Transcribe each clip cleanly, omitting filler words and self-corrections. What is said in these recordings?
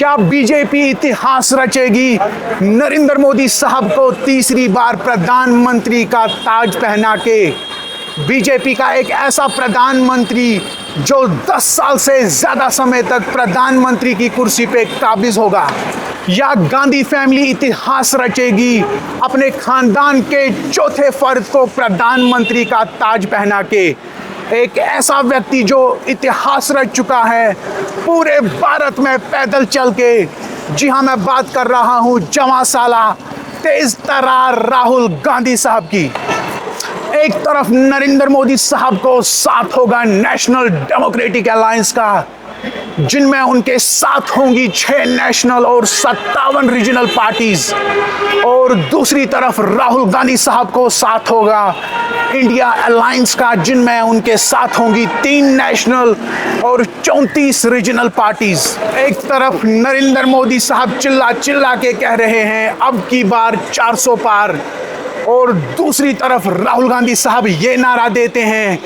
क्या बीजेपी इतिहास रचेगी? नरेंद्र मोदी साहब को तीसरी बार प्रधानमंत्री का ताज पहना के बीजेपी का एक ऐसा प्रधानमंत्री जो 10 साल से ज्यादा समय तक प्रधानमंत्री की कुर्सी पे काबिज होगा, या गांधी फैमिली इतिहास रचेगी अपने खानदान के चौथे फर्द को प्रधानमंत्री का ताज पहना के? एक ऐसा व्यक्ति जो इतिहास रच चुका है पूरे भारत में पैदल चल के। जी हाँ, मैं बात कर रहा हूँ जवां साला तेज तर्रार राहुल गांधी साहब की। एक तरफ नरेंद्र मोदी साहब को साथ होगा नेशनल डेमोक्रेटिक अलायंस का, जिनमें उनके साथ होंगी 6 नेशनल और 57 रीजनल पार्टीज, और दूसरी तरफ राहुल गांधी साहब को साथ होगा इंडिया अलायंस का, जिनमें उनके साथ होंगी 3 नेशनल और 34 रीजनल पार्टीज। एक तरफ नरेंद्र मोदी साहब चिल्ला चिल्ला के कह रहे हैं अब की बार 400 पार, और दूसरी तरफ राहुल गांधी साहब ये नारा देते हैं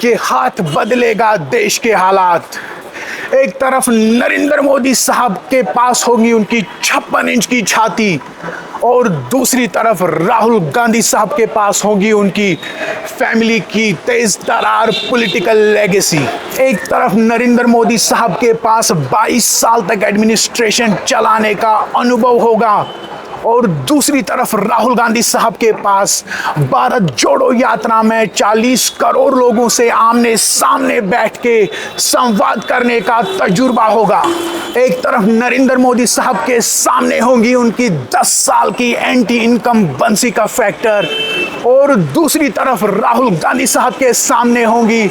कि हाथ बदलेगा देश के हालात। एक तरफ नरेंद्र मोदी साहब के पास होगी उनकी 56 इंच की छाती, और दूसरी तरफ राहुल गांधी साहब के पास होगी उनकी फैमिली की तेज तर्रार पॉलिटिकल लेगेसी। एक तरफ नरेंद्र मोदी साहब के पास 22 साल तक एडमिनिस्ट्रेशन चलाने का अनुभव होगा, और दूसरी तरफ राहुल गांधी साहब के पास भारत जोड़ो यात्रा में 40 करोड़ लोगों से आमने सामने बैठ के संवाद करने का तजुर्बा होगा। एक तरफ नरेंद्र मोदी साहब के सामने होंगी उनकी 10 साल की एंटी इनकम्बेंसी का फैक्टर, और दूसरी तरफ राहुल गांधी साहब के सामने होंगी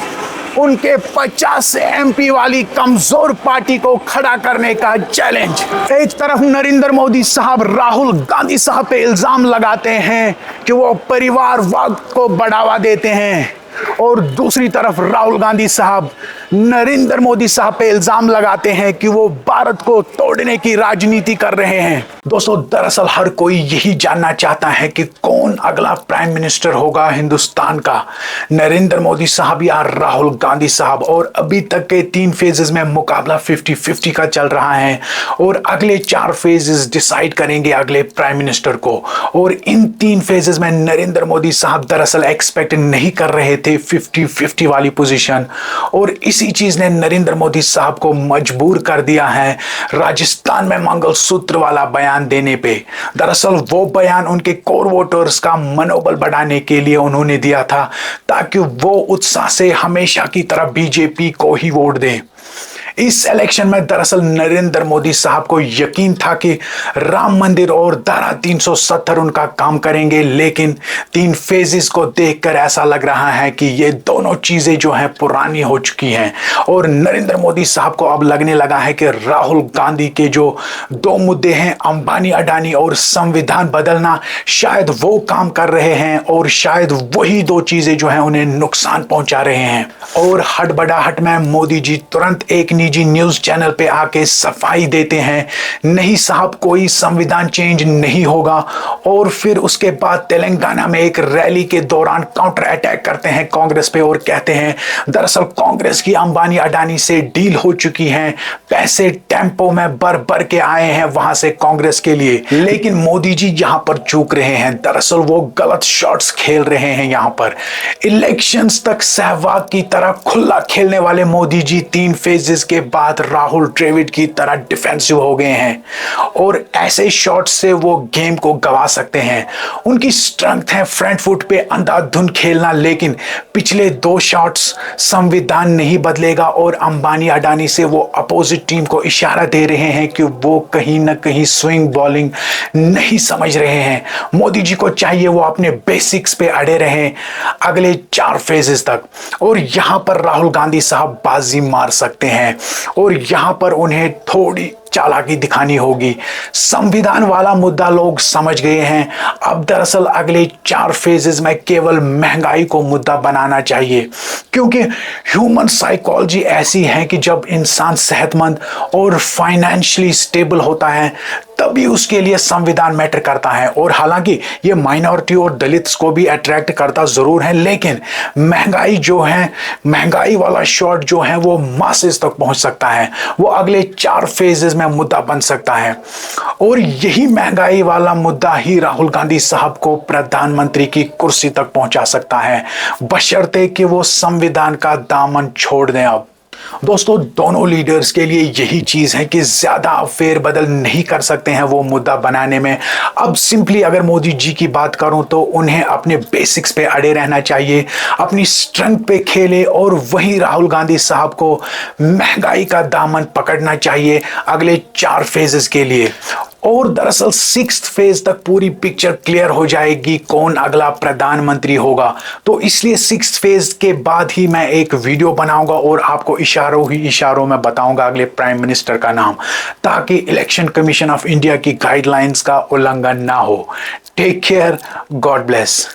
उनके 50 एमपी वाली कमजोर पार्टी को खड़ा करने का चैलेंज। एक तरफ नरेंद्र मोदी साहब राहुल गांधी साहब पे इल्जाम लगाते हैं कि वो परिवारवाद को बढ़ावा देते हैं, और दूसरी तरफ राहुल गांधी साहब नरेंद्र मोदी साहब पे इल्जाम लगाते हैं कि वो भारत को तोड़ने की राजनीति कर रहे हैं। दोस्तों, दरअसल हर कोई यही जानना चाहता है कि कौन अगला प्राइम मिनिस्टर होगा हिंदुस्तान का, नरेंद्र मोदी साहब या राहुल गांधी साहब। और अभी तक के 3 फेजेस में मुकाबला 50-50 का चल रहा है, और अगले 4 फेजेस डिसाइड करेंगे अगले प्राइम मिनिस्टर को। और इन 3 फेजेस में नरेंद्र मोदी साहब दरअसल एक्सपेक्ट नहीं कर रहे थे 50-50 वाली पोजीशन, और इसी चीज ने नरेंद्र मोदी साहब को मजबूर कर दिया है राजस्थान में मंगलसूत्र वाला बयान देने पे। दरअसल वो बयान उनके कोर वोटर्स का मनोबल बढ़ाने के लिए उन्होंने दिया था, ताकि वो उत्साह से हमेशा की तरह बीजेपी को ही वोट दें। इस इलेक्शन में दरअसल नरेंद्र मोदी साहब को यकीन था कि राम मंदिर और धारा 370 उनका काम करेंगे, लेकिन 3 फेजेस को देखकर ऐसा लग रहा है कि ये दोनों चीजें जो हैं पुरानी हो चुकी हैं, और नरेंद्र मोदी साहब को अब लगने लगा है कि राहुल गांधी के जो 2 मुद्दे हैं, अंबानी अडानी और संविधान बदलना, शायद वो काम कर रहे हैं, और शायद वही 2 चीजें जो हैं उन्हें नुकसान पहुंचा रहे हैं। और हड़बड़ाहट में मोदी जी तुरंत एक निजी न्यूज चैनल पे आके सफाई देते हैं, नहीं साहब कोई संविधान चेंज नहीं होगा। और फिर उसके बाद तेलंगाना में एक रैली के दौरान काउंटर अटैक करते हैं कांग्रेस पे, और कहते हैं दरअसल कांग्रेस की अंबानी अडानी से डील हो चुकी है, पैसे टेम्पो में भर भर के आए हैं वहां से कांग्रेस के लिए। लेकिन मोदी जी यहां पर चूक रहे हैं, दरअसल वो गलत शॉट्स खेल रहे हैं। यहां पर इलेक्शंस तक सहवाग की तरह खुला खेलने वाले मोदी जी 3 फेजेस के बाद राहुल द्रविड़ की तरह डिफेंसिव हो गए हैं, और ऐसे शॉट से वो गेम को गवा सकते हैं। उनकी स्ट्रेंथ है फ्रंट फुट पे अंधाधुंध खेलना, लेकिन पिछले 2 शॉट्स संविधान नहीं बदलेगा, और अंबानी अडानी से वो अपोजिट टीम को इशारा दे रहे हैं कि वो कहीं ना कहीं स्विंग बॉलिंग नहीं समझ रहे हैं। मोदी जी को चाहिए वो अपने बेसिक्स पे अड़े रहें अगले 4 फेजेस तक, और यहां पर राहुल गांधी साहब बाजी मार सकते हैं, और यहां पर उन्हें थोड़ी चालाकी दिखानी होगी। संविधान वाला मुद्दा लोग समझ गए हैं, अब दरअसल अगले 4 फेजेस में केवल महंगाई को मुद्दा बनाना चाहिए, क्योंकि ह्यूमन साइकोलॉजी ऐसी है कि जब इंसान सेहतमंद और फाइनेंशियली स्टेबल होता है तभी उसके लिए संविधान मैटर करता है। और हालांकि ये माइनॉरिटी और दलित्स को भी अट्रैक्ट करता जरूर है, लेकिन महंगाई जो है, महंगाई वाला शॉट जो है वो मासेस तक पहुंच सकता है, वो अगले 4 फेजेस में मुद्दा बन सकता है। और यही महंगाई वाला मुद्दा ही राहुल गांधी साहब को प्रधानमंत्री की कुर्सी तक पहुंचा सकता है, बशर्ते कि वो संविधान का दामन छोड़ दें। अब दोस्तों, दोनों लीडर्स के लिए यही चीज है कि ज्यादा फेरबदल नहीं कर सकते हैं वो मुद्दा बनाने में। अब सिंपली अगर मोदी जी की बात करूं तो उन्हें अपने बेसिक्स पे अड़े रहना चाहिए, अपनी स्ट्रेंथ पे खेले, और वहीं राहुल गांधी साहब को महंगाई का दामन पकड़ना चाहिए अगले 4 फेजेस के लिए। और दरअसल 6th फेज तक पूरी पिक्चर क्लियर हो जाएगी कौन अगला प्रधानमंत्री होगा। तो इसलिए 6th फेज के बाद ही मैं एक वीडियो बनाऊंगा और आपको इशारों ही इशारों में बताऊंगा अगले प्राइम मिनिस्टर का नाम, ताकि इलेक्शन कमीशन ऑफ इंडिया की गाइडलाइंस का उल्लंघन ना हो। Take care, God bless.